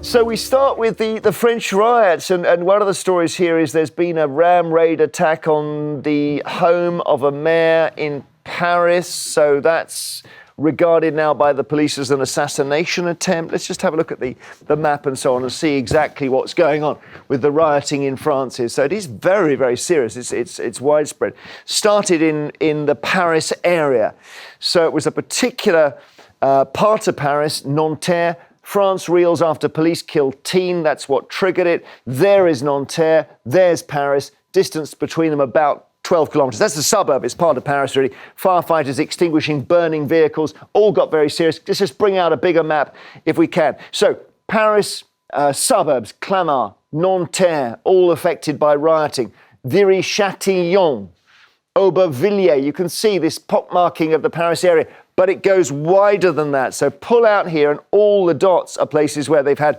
So we start with the French riots, and one of the stories here is there's been a ram raid attack on the home of a mayor in Paris. So that's regarded now by the police as an assassination attempt. Let's just have a look at the map and so on and see exactly what's going on with the rioting in France here. So it is very, very serious. It's widespread. Started in the Paris area. So it was a particular part of Paris, Nanterre. France reels after police kill teen. That's what triggered it. There is Nanterre. There's Paris. Distance between them about 12 kilometres. That's the suburb. It's part of Paris, really. Firefighters extinguishing burning vehicles. All got very serious. Let's just bring out a bigger map if we can. So Paris suburbs, Clamart, Nanterre, all affected by rioting. Viry-Châtillon, Aubervilliers. You can see this pockmarking of the Paris area, but it goes wider than that. So pull out here, and all the dots are places where they've had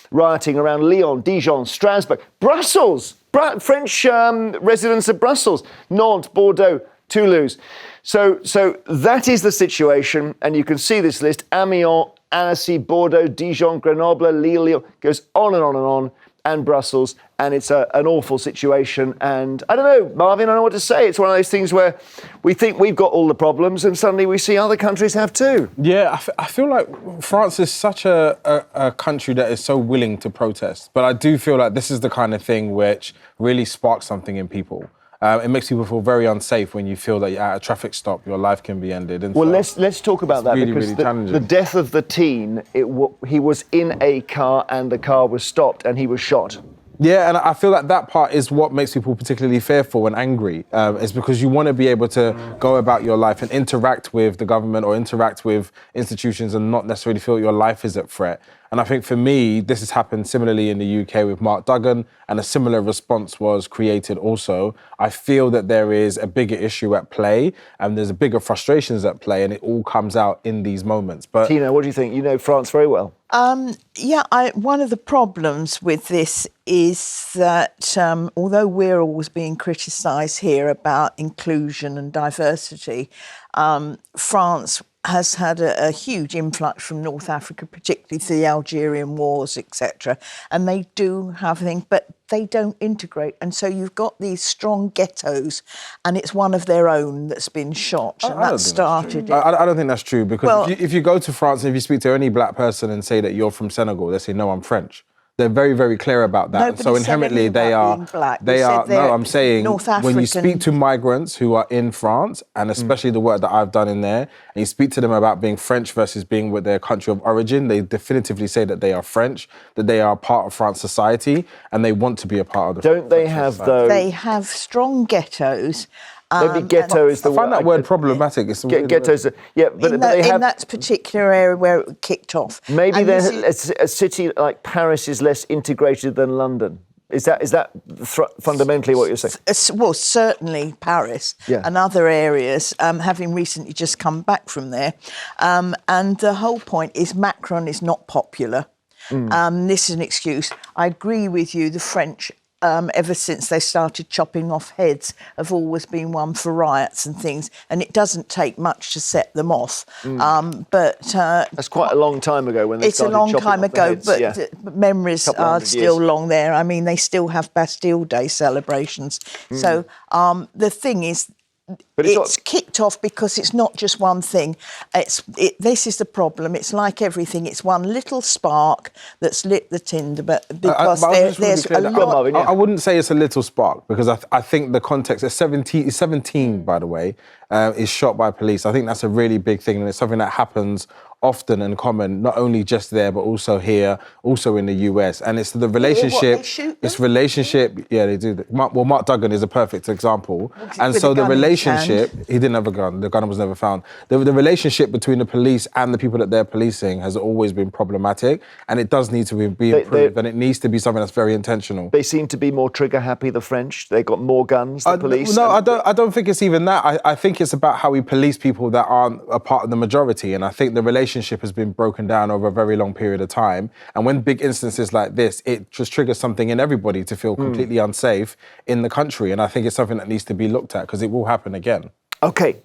rioting around Lyon, Dijon, Strasbourg, Brussels, French residents of Brussels, Nantes, Bordeaux, Toulouse. So that is the situation, and you can see this list: Amiens, Annecy, Bordeaux, Dijon, Grenoble, Lille, goes on and on and on, and Brussels, and it's an awful situation. And I don't know, Marvin, I don't know what to say. It's one of those things where we think we've got all the problems, and suddenly we see other countries have too. Yeah, I feel like France is such a country that is so willing to protest, but I do feel like this is the kind of thing which really sparks something in people. It makes people feel very unsafe when you feel that you're at a traffic stop, your life can be ended. And well, let's talk about that, really, because really the death of the teen, he was in a car and the car was stopped and he was shot. Yeah, and I feel like that part is what makes people particularly fearful and angry. It's because you want to be able to go about your life and interact with the government or interact with institutions and not necessarily feel your life is at threat. And I think for me, this has happened similarly in the UK with Mark Duggan, and a similar response was created also. I feel that there is a bigger issue at play, and there's a bigger frustrations at play, and it all comes out in these moments. But Tina, what do you think? You know France very well. One of the problems with this is that although we're always being criticised here about inclusion and diversity, France has had a huge influx from North Africa, particularly through the Algerian wars, etc. And they do have things, but they don't integrate. And so you've got these strong ghettos, and it's one of their own that's been shot. And that started. I don't think that's true, because if you go to France and if you speak to any black person and say that you're from Senegal, they say, no, I'm French. They're very, very clear about that. Nobody so inherently they are. No, I'm saying when you speak to migrants who are in France, and especially the work that I've done in there, and you speak to them about being French versus being with their country of origin, they definitively say that they are French, that they are part of France society, and they want to be a part of the. Don't they have though? They have strong ghettos. Maybe ghetto is the word. I find that word problematic. It's ghettos, yeah, but in they have, in that particular area where it kicked off. Maybe a city like Paris is less integrated than London. Is that fundamentally what you're saying? Well, certainly Paris and other areas, having recently just come back from there. And the whole point is Macron is not popular. This is an excuse. I agree with you, the French, ever since they started chopping off heads, have always been one for riots and things, and it doesn't take much to set them off. But that's quite a long time ago when they started chopping off the heads. It's a long time ago, but memories are still long there. I mean, they still have Bastille Day celebrations. So the thing is, it's kicked off because it's not just one thing. This is the problem. It's like everything. It's one little spark that's lit the tinder, but because there's a lot. I wouldn't say it's a little spark, because I think the context is 17, by the way, is shot by police. I think that's a really big thing, and it's something that happens often and common, not only just there, but also here, also in the US. And it's the relationship. It's relationship. Yeah, they do. Well, Mark Duggan is a perfect example. And so the relationship, he didn't have a gun. The gun was never found. The relationship between the police and the people that they're policing has always been problematic, and it does need to be improved, and it needs to be something that's very intentional. They seem to be more trigger happy, the French. They got more guns, the police. No, I don't think it's even that. I think it's about how we police people that aren't a part of the majority, and I think the relationship has been broken down over a very long period of time. And when big instances like this, it just triggers something in everybody to feel completely unsafe in the country. And I think it's something that needs to be looked at, because it will happen again. Okay.